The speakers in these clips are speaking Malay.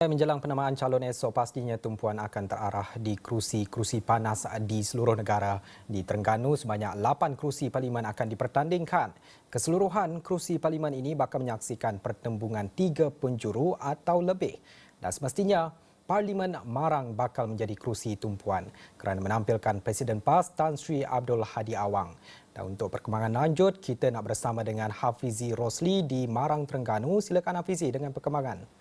Menjelang penamaan calon esok, pastinya tumpuan akan terarah di kerusi-kerusi panas di seluruh negara. Di Terengganu, sebanyak 8 kerusi parlimen akan dipertandingkan. Keseluruhan kerusi parlimen ini bakal menyaksikan pertembungan 3 penjuru atau lebih. Dan semestinya, Parlimen Marang bakal menjadi kerusi tumpuan kerana menampilkan Presiden PAS Tan Sri Abdul Hadi Awang. Dan untuk perkembangan lanjut, kita nak bersama dengan Hafizi Rosli di Marang, Terengganu. Silakan Hafizi dengan perkembangan.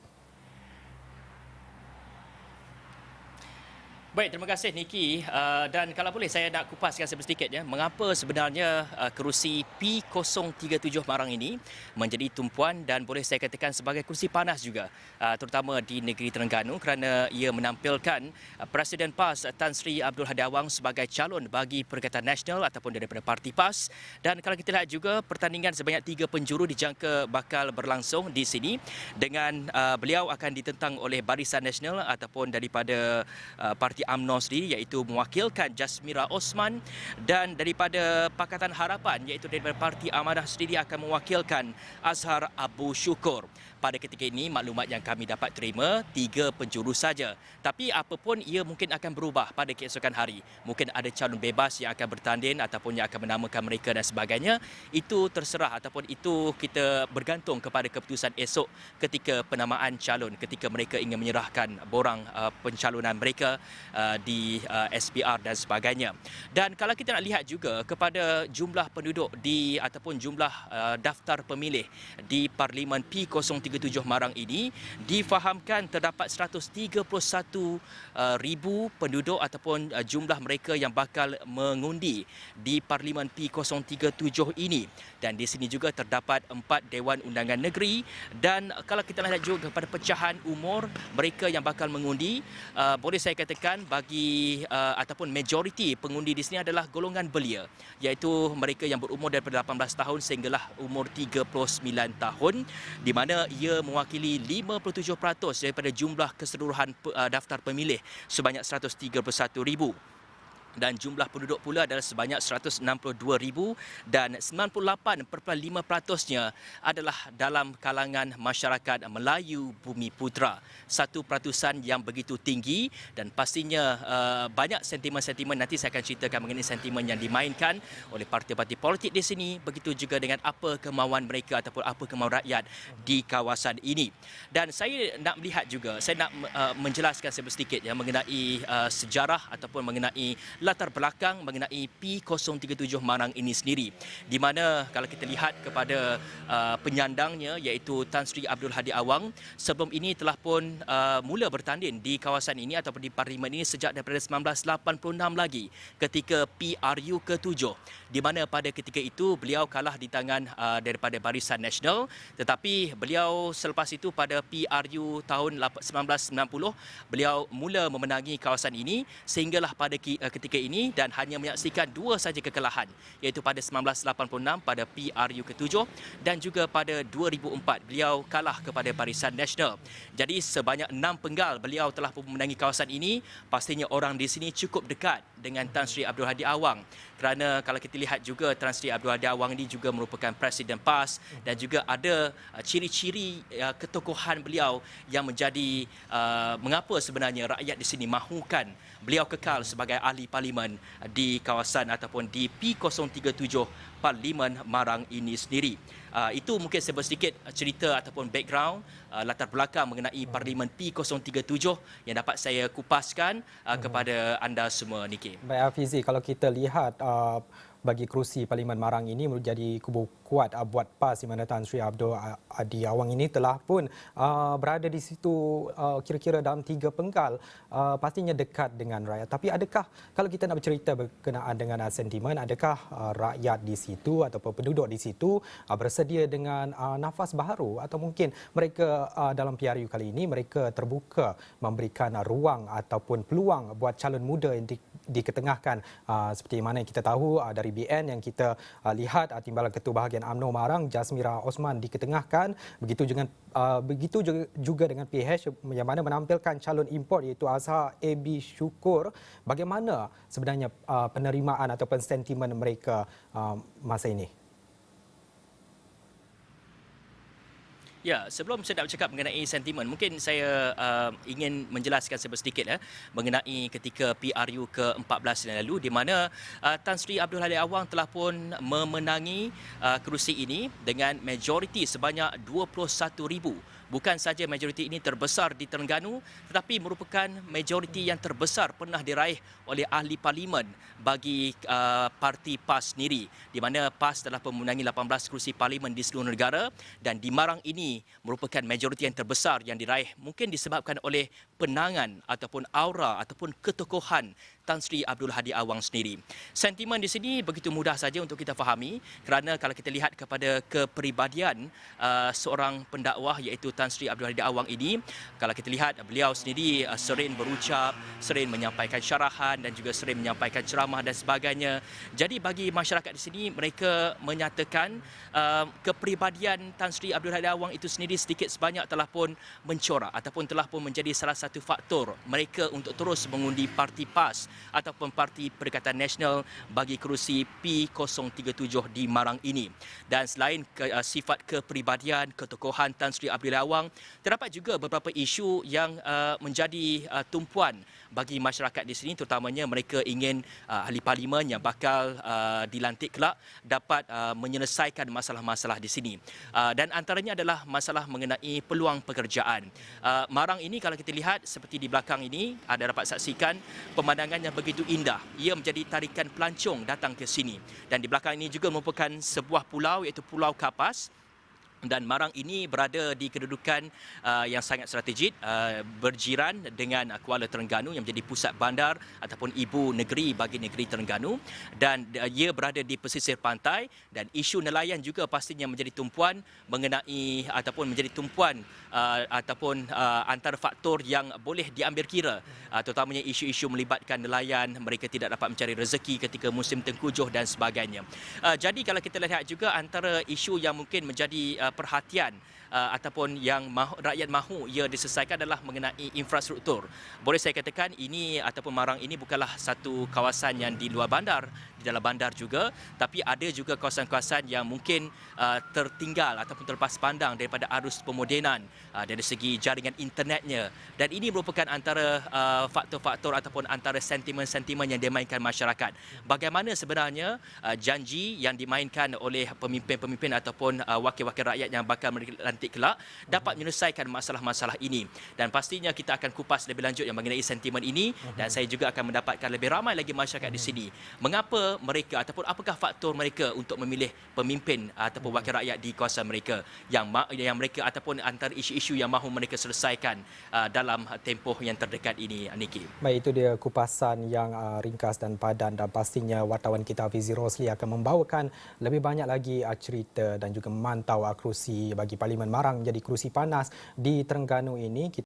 Baik, terima kasih Niki. Dan kalau boleh saya nak kupaskan sedikit ya, mengapa sebenarnya kerusi P037 Marang ini menjadi tumpuan dan boleh saya katakan sebagai kerusi panas juga, terutama di negeri Terengganu kerana ia menampilkan Presiden PAS Tan Sri Abdul Hadi Awang sebagai calon bagi Perikatan Nasional ataupun daripada Parti PAS. Dan kalau kita lihat juga pertandingan sebanyak 3 penjuru dijangka bakal berlangsung di sini dengan beliau akan ditentang oleh Barisan Nasional ataupun daripada Parti UMNO sendiri iaitu mewakilkan Jasmira Osman, dan daripada Pakatan Harapan iaitu daripada Parti Amanah sendiri akan mewakilkan Azhar Abu Syukur. Pada ketika ini maklumat yang kami dapat terima 3 penjuru saja. Tapi apapun ia mungkin akan berubah pada keesokan hari. Mungkin ada calon bebas yang akan bertanding ataupun yang akan menamakan mereka dan sebagainya. Itu terserah ataupun itu kita bergantung kepada keputusan esok ketika penamaan calon, ketika mereka ingin menyerahkan borang pencalonan mereka di SPR dan sebagainya. Dan kalau kita nak lihat juga kepada jumlah penduduk di ataupun jumlah daftar pemilih di Parlimen P037 Marang ini, difahamkan terdapat 131,000 penduduk ataupun jumlah mereka yang bakal mengundi di Parlimen P037 ini. Dan di sini juga terdapat 4 Dewan Undangan Negeri, dan kalau kita lihat juga kepada pecahan umur mereka yang bakal mengundi, boleh saya katakan bagi ataupun majoriti pengundi di sini adalah golongan belia, iaitu mereka yang berumur daripada 18 tahun sehinggalah umur 39 tahun, di mana ia mewakili 57% daripada jumlah keseluruhan daftar pemilih sebanyak 131,000. Dan jumlah penduduk pula adalah sebanyak 162,000 dan 98.5%-nya adalah dalam kalangan masyarakat Melayu Bumi Putra. 1% yang begitu tinggi, dan pastinya banyak sentimen-sentimen, nanti saya akan ceritakan mengenai sentimen yang dimainkan oleh parti-parti politik di sini, begitu juga dengan apa kemauan mereka ataupun apa kemauan rakyat di kawasan ini. Dan saya nak melihat juga, saya nak menjelaskan sedikit ya mengenai sejarah ataupun mengenai latar belakang mengenai P037 Marang ini sendiri, di mana kalau kita lihat kepada penyandangnya iaitu Tan Sri Abdul Hadi Awang, sebelum ini telah pun mula bertanding di kawasan ini ataupun di parlimen ini sejak daripada 1986 lagi ketika PRU ke-7, di mana pada ketika itu beliau kalah di tangan daripada Barisan Nasional, tetapi beliau selepas itu pada PRU tahun 1990 beliau mula memenangi kawasan ini sehinggalah pada ketika ini, dan hanya menyaksikan 2 saja kekalahan, iaitu pada 1986 pada PRU ke-7 dan juga pada 2004 beliau kalah kepada Barisan Nasional. Jadi sebanyak 6 penggal beliau telah memenangi kawasan ini. Pastinya orang di sini cukup dekat dengan Tan Sri Abdul Hadi Awang, kerana kalau kita lihat juga Tan Sri Abdul Hadi Awang ini juga merupakan Presiden PAS dan juga ada ciri-ciri ketokohan beliau yang menjadi mengapa sebenarnya rakyat di sini mahukan beliau kekal sebagai ahli parlimen di kawasan ataupun di P037 Parlimen Marang ini sendiri. Itu mungkin sedikit cerita ataupun background latar belakang mengenai Parlimen P037 yang dapat saya kupaskan kepada anda semua, Niki. Baik Hafizi, kalau kita lihat bagi kerusi Parlimen Marang ini menjadi kubu kuat buat PAS, di mana Tan Sri Abdul Hadi Awang ini telah pun berada di situ kira-kira dalam 3 penggal, pastinya dekat dengan rakyat. Tapi adakah, kalau kita nak bercerita berkenaan dengan sentimen, adakah rakyat di situ ataupun penduduk di situ bersedia dengan nafas baharu, atau mungkin mereka dalam PRU kali ini mereka terbuka memberikan ruang ataupun peluang buat calon muda yang diketengahkan, seperti mana yang kita tahu dari BN yang kita lihat Timbalan Ketua Bahagian UMNO Marang Jasmira Osman diketengahkan, begitu juga dengan PH yang mana menampilkan calon import iaitu Azhar Abu Syukur. Bagaimana sebenarnya penerimaan ataupun sentimen mereka masa ini? Ya, sebelum saya nak bercakap mengenai sentimen, mungkin saya ingin menjelaskan sedikit mengenai ketika PRU ke-14 yang lalu di mana Tan Sri Abdul Hadi Awang telah pun memenangi kerusi ini dengan majoriti sebanyak 21,000. Bukan saja majoriti ini terbesar di Terengganu tetapi merupakan majoriti yang terbesar pernah diraih oleh ahli parlimen bagi parti PAS sendiri di mana PAS telah memenangi 18 kerusi parlimen di seluruh negara dan di Marang ini merupakan majoriti yang terbesar yang diraih mungkin disebabkan oleh penangan ataupun aura ataupun ketokohan Tan Sri Abdul Hadi Awang sendiri. Sentimen di sini begitu mudah saja untuk kita fahami kerana kalau kita lihat kepada kepribadian seorang pendakwah iaitu Tan Sri Abdul Hadi Awang ini, kalau kita lihat beliau sendiri sering berucap, sering menyampaikan syarahan dan juga sering menyampaikan ceramah dan sebagainya. Jadi bagi masyarakat di sini mereka menyatakan kepribadian Tan Sri Abdul Hadi Awang itu sendiri sedikit sebanyak telah pun mencorak ataupun telah pun menjadi salah satu faktor mereka untuk terus mengundi parti PAS ataupun Parti Perikatan Nasional bagi kerusi P037 di Marang ini. Dan selain sifat kepribadian, ketokohan Tan Sri Abdul Awang, terdapat juga beberapa isu yang menjadi tumpuan bagi masyarakat di sini, terutamanya mereka ingin ahli parlimen yang bakal dilantik kelak dapat menyelesaikan masalah-masalah di sini. Dan antaranya adalah masalah mengenai peluang pekerjaan. Marang ini kalau kita lihat seperti di belakang ini, ada dapat saksikan pemandangan yang begitu indah. Ia menjadi tarikan pelancong datang ke sini. Dan di belakang ini juga merupakan sebuah pulau iaitu Pulau Kapas. Dan Marang ini berada di kedudukan yang sangat strategik berjiran dengan Kuala Terengganu yang menjadi pusat bandar ataupun ibu negeri bagi negeri Terengganu dan ia berada di pesisir pantai dan isu nelayan juga pastinya menjadi tumpuan mengenai ataupun menjadi tumpuan ataupun antara faktor yang boleh diambil kira terutamanya isu-isu melibatkan nelayan, mereka tidak dapat mencari rezeki ketika musim tengkujuh dan sebagainya. Jadi kalau kita lihat juga antara isu yang mungkin menjadi perhatian ataupun yang rakyat mahu ia diselesaikan adalah mengenai infrastruktur. Boleh saya katakan ini ataupun Marang ini bukanlah satu kawasan yang di luar bandar, di dalam bandar juga, tapi ada juga kawasan-kawasan yang mungkin tertinggal ataupun terlepas pandang daripada arus pemodenan dari segi jaringan internetnya. Dan ini merupakan antara faktor-faktor ataupun antara sentimen-sentimen yang dimainkan masyarakat. Bagaimana sebenarnya janji yang dimainkan oleh pemimpin-pemimpin ataupun wakil-wakil rakyat yang bakal nanti kelak dapat menyelesaikan masalah-masalah ini. Dan pastinya kita akan kupas lebih lanjut yang mengenai sentimen ini dan saya juga akan mendapatkan lebih ramai lagi masyarakat di sini. Mengapa mereka ataupun apakah faktor mereka untuk memilih pemimpin ataupun wakil rakyat di kawasan mereka yang mereka ataupun antara isu-isu yang mahu mereka selesaikan dalam tempoh yang terdekat ini, Niki. Baik, itu dia kupasan yang ringkas dan padan dan pastinya wartawan kita Fizi Rosli akan membawakan lebih banyak lagi cerita dan juga memantau kerusi bagi Parlimen Marang jadi kerusi panas di Terengganu ini.